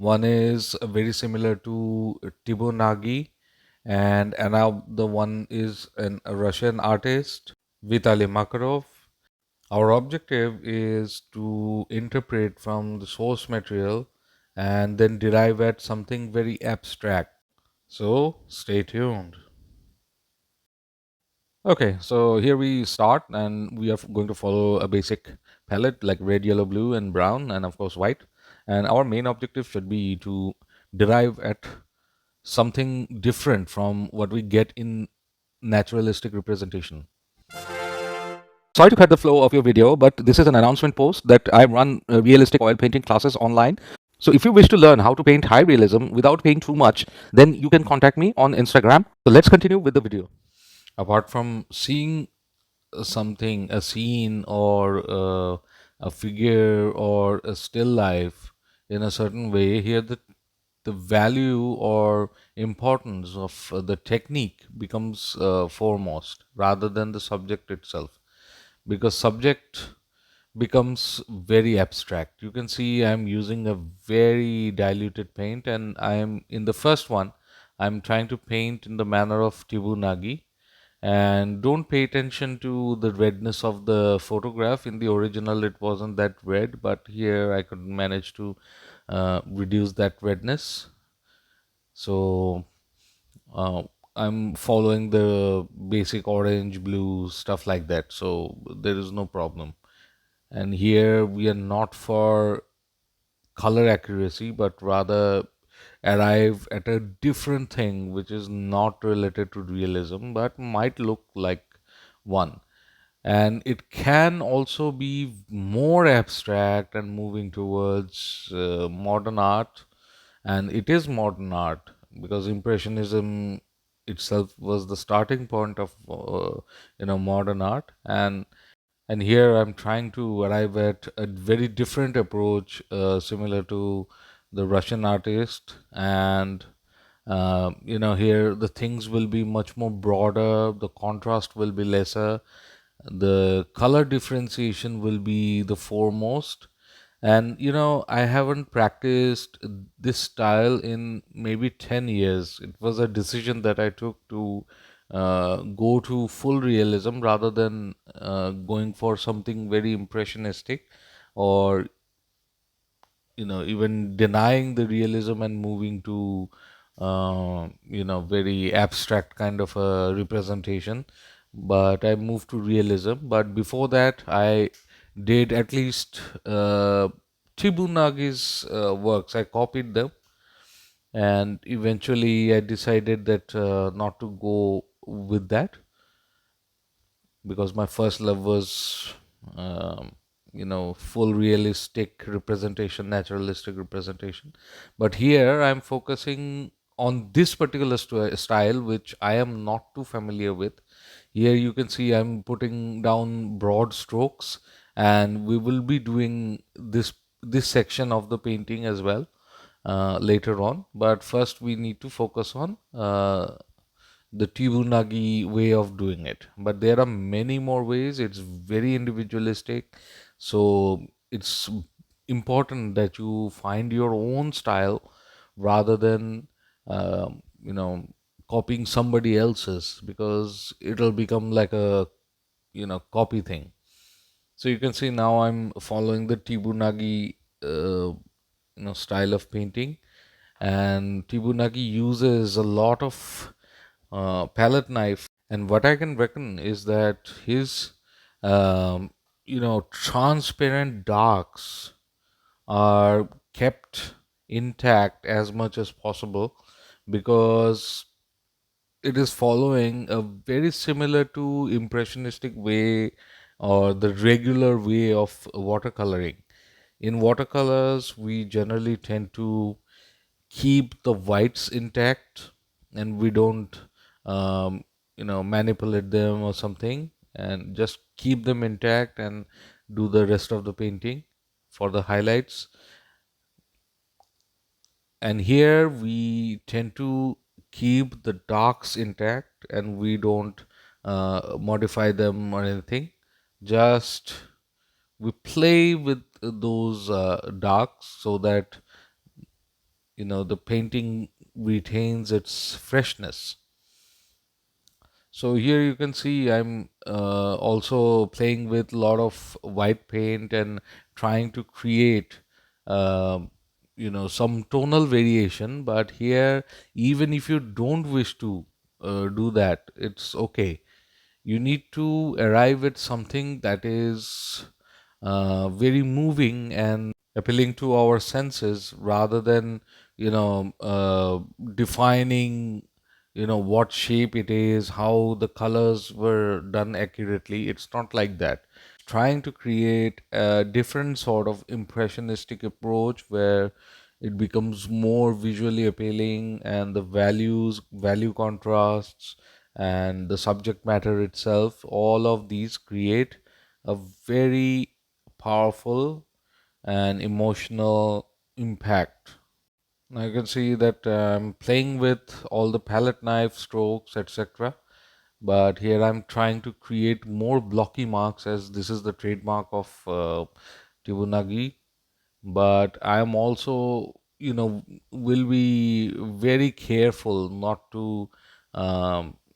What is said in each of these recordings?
One is very similar to Tibu Nagi, and another one is a Russian artist, Vitaly Makarov. Our objective is to interpret from the source material and then derive at something very abstract. So stay tuned. Okay, so here we start, and we are going to follow a basic palette like red, yellow, blue, and brown, and of course white. And our main objective should be to derive at something different from what we get in naturalistic representation. Sorry to cut the flow of your video, but this is an announcement post that I run realistic oil painting classes online. So if you wish to learn how to paint high realism without paying too much, then you can contact me on Instagram. So let's continue with the video. Apart from seeing something, a scene or a figure or a still life in a certain way, here the value or importance of the technique becomes foremost rather than the subject itself, because subject becomes very abstract. You can see I'm using a very diluted paint, and I am in the first one I'm trying to paint in the manner of Tibu Nagi. And don't pay attention to the redness of the photograph. In the original it wasn't that red, but here I could manage to reduce that redness. So uh, I'm following the basic orange, blue, stuff like that, so there is no problem. And here we are not for color accuracy, but rather arrive at a different thing which is not related to realism but might look like one. And it can also be more abstract and moving towards modern art. And it is modern art because impressionism itself was the starting point of modern art. And here I'm trying to arrive at a very different approach, similar to the Russian artist. And here the things will be much more broader, the contrast will be lesser, the color differentiation will be the foremost. And I haven't practiced this style in maybe 10 years. It was a decision that I took to go to full realism rather than going for something very impressionistic, or even denying the realism and moving to very abstract kind of a representation. But I moved to realism. But before that I did at least Tibu Nagi's works. I copied them, and eventually I decided that not to go with that, because my first love was full realistic representation, naturalistic representation. But here I'm focusing on this particular style which I am not too familiar with. Here you can see I'm putting down broad strokes, and we will be doing this section of the painting as well later on. But first we need to focus on the Tibu Nagi way of doing it. But there are many more ways. It's very individualistic. So it's important that you find your own style rather than copying somebody else's, because it'll become like a copy thing. So you can see now I'm following the Tibu Nagi style of painting. And Tibu Nagi uses a lot of palette knife. And what I can reckon is that his transparent darks are kept intact as much as possible, because it is following a very similar to impressionistic way or the regular way of watercoloring. In watercolors we generally tend to keep the whites intact, and we don't manipulate them or something, and just keep them intact and do the rest of the painting for the highlights. And here we tend to keep the darks intact, and we don't modify them or anything. Just we play with those darks so that the painting retains its freshness. So here you can see I'm also playing with a lot of white paint and trying to create, um some tonal variation. But here, even if you don't wish to do that, it's okay. You need to arrive at something that is very moving and appealing to our senses, rather than defining what shape it is, how the colors were done accurately. It's not like that. Trying to create a different sort of impressionistic approach where it becomes more visually appealing, and the value contrasts and the subject matter itself, all of these create a very powerful and emotional impact. Now you can see that I'm playing with all the palette knife strokes, etc. But here I'm trying to create more blocky marks, as this is the trademark of Tibu Nagi. But I am also, will be very careful not to,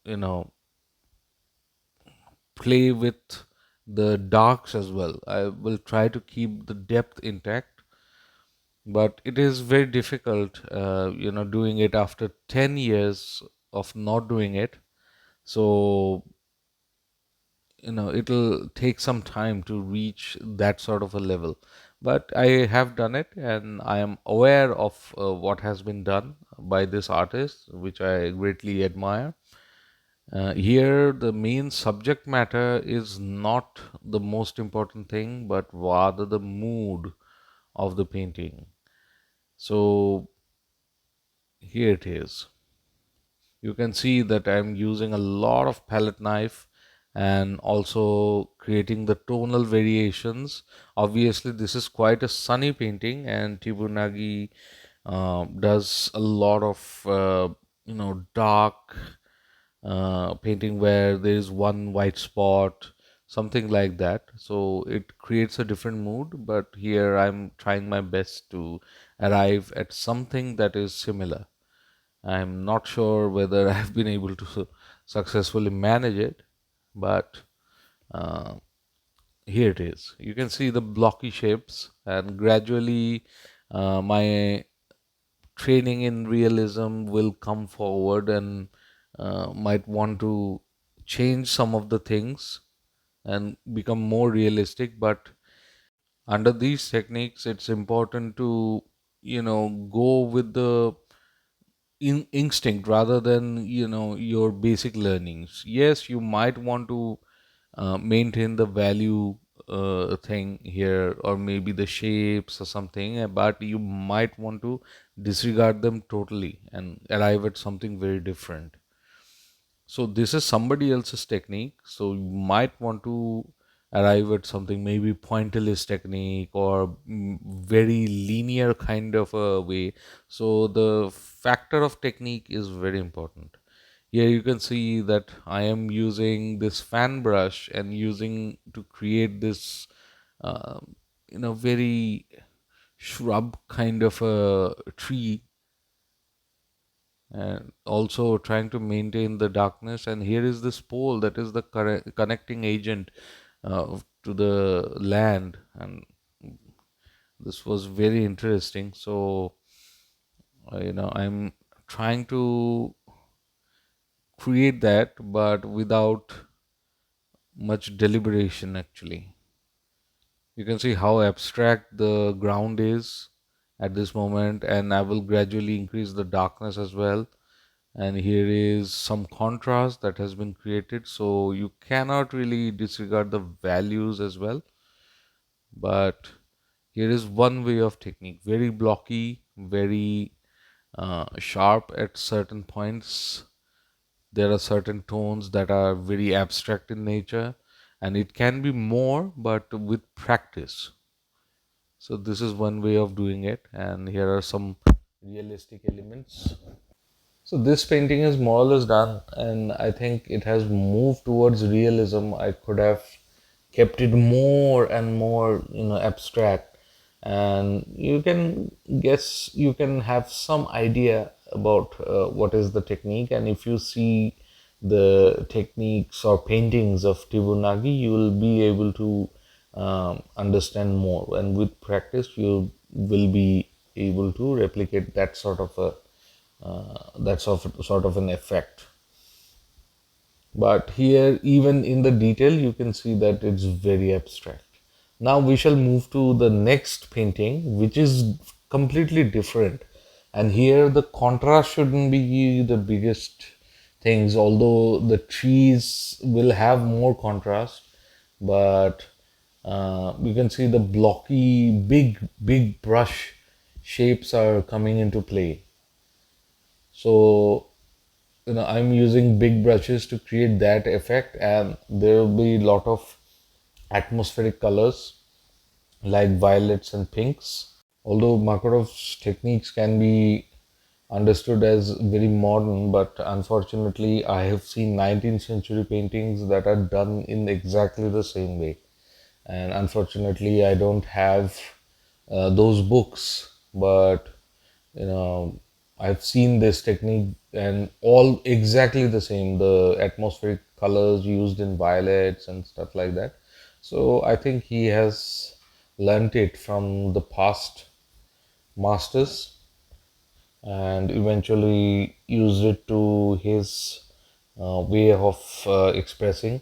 you know, play with the darks as well. I will try to keep the depth intact, but it is very difficult, doing it after 10 years of not doing it. So, it'll take some time to reach that sort of a level. But I have done it, and I am aware of what has been done by this artist, which I greatly admire. Here, the main subject matter is not the most important thing, but rather the mood of the painting. So, here it is. You can see that I'm using a lot of palette knife and also creating the tonal variations. Obviously, this is quite a sunny painting, and Tibu Nagi does a lot of dark painting where there is one white spot, something like that. So it creates a different mood. But here I'm trying my best to arrive at something that is similar. I'm not sure whether I've been able to successfully manage it, but uh, here it is. You can see the blocky shapes, and gradually my training in realism will come forward, and might want to change some of the things and become more realistic. But under these techniques, it's important to go with the instinct rather than your basic learnings. Yes, you might want to maintain the value thing here, or maybe the shapes or something, but you might want to disregard them totally and arrive at something very different. So this is somebody else's technique. So you might want to arrive at something maybe pointillist technique, or very linear kind of a way. So the factor of technique is very important. Here you can see that I am using this fan brush and using to create this, uh, very shrub kind of a tree, and also trying to maintain the darkness. And here is this pole that is the connecting agent to the land, and this was very interesting. So I'm trying to create that, but without much deliberation actually. You can see how abstract the ground is at this moment, and I will gradually increase the darkness as well. And here is some contrast that has been created, so you cannot really disregard the values as well. But here is one way of technique, very blocky, very sharp at certain points. There are certain tones that are very abstract in nature, and it can be more, but with practice. So this is one way of doing it, and here are some realistic elements. So this painting is more or less done, and I think it has moved towards realism. I could have kept it more and more, abstract, and you can guess, you can have some idea about what is the technique. And if you see the techniques or paintings of Tibu Nagi, you will be able to understand more, and with practice you will be able to replicate that sort of a sort of an effect. But here, even in the detail, you can see that it's very abstract. Now we shall move to the next painting, which is completely different. And here the contrast shouldn't be the biggest things, although the trees will have more contrast. But you can see the blocky, big brush shapes are coming into play. So I'm using big brushes to create that effect, and there will be a lot of atmospheric colors like violets and pinks. Although Makarov's techniques can be understood as very modern, but unfortunately I have seen 19th century paintings that are done in exactly the same way, and unfortunately I don't have those books. But I've seen this technique and all exactly the same, the atmospheric colors used in violets and stuff like that. So I think he has learnt it from the past masters and eventually used it to his way of expressing.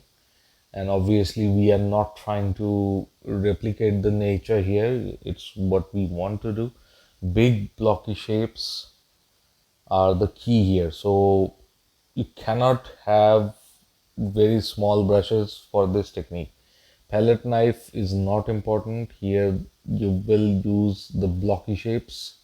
And obviously we are not trying to replicate the nature here, it's what we want to do. Big blocky shapes are the key here. So you cannot have very small brushes for this technique. Palette knife is not important here. You will use the blocky shapes.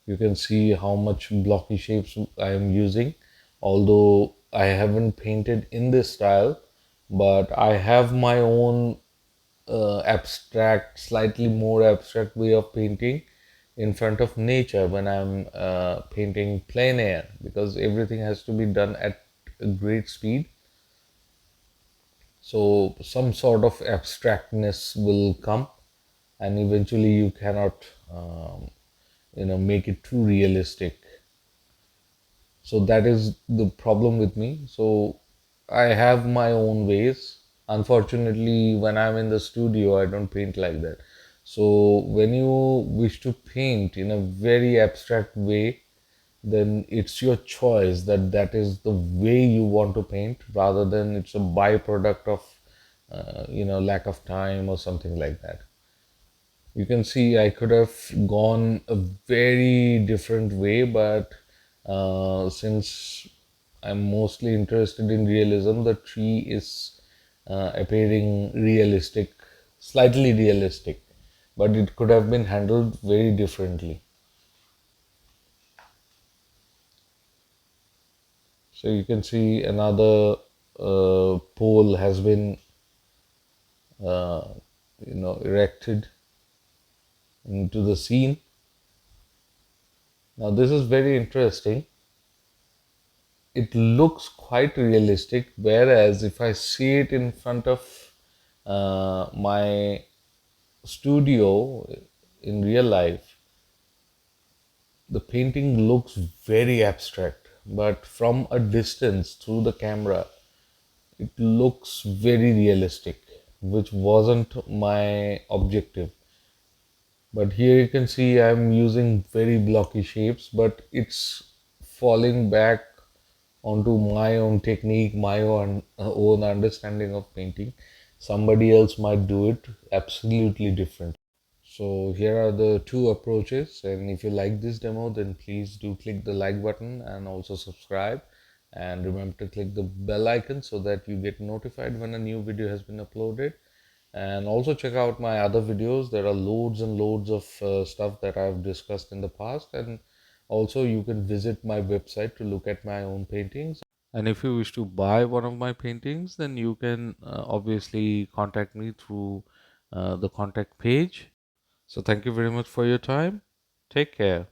You can see how much blocky shapes I am using, although I haven't painted in this style, but I have my own abstract, slightly more abstract way of painting in front of nature when I'm painting plein air, because everything has to be done at a great speed. So some sort of abstractness will come, and eventually you cannot, make it too realistic. So that is the problem with me. So I have my own ways. Unfortunately, when I'm in the studio, I don't paint like that. So when you wish to paint in a very abstract way, then it's your choice that that is the way you want to paint, rather than it's a byproduct of lack of time or something like that. You can see I could have gone a very different way, but since I'm mostly interested in realism, the tree is appearing realistic, slightly realistic, but it could have been handled very differently. So you can see another pole has been uh, erected into the scene. Now this is very interesting. It looks quite realistic, whereas if I see it in front of my studio in real life, the painting looks very abstract, but from a distance through the camera it looks very realistic, which wasn't my objective. But here you can see I'm using very blocky shapes, but it's falling back onto my own technique, my own understanding of painting. Somebody else might do it absolutely different. So here are the two approaches, and if you like this demo, then please do click the like button and also subscribe, and remember to click the bell icon so that you get notified when a new video has been uploaded. And also check out my other videos. There are loads and loads of stuff that I've discussed in the past, and also you can visit my website to look at my own paintings. And if you wish to buy one of my paintings, then you can obviously contact me through the contact page. So thank you very much for your time. Take care.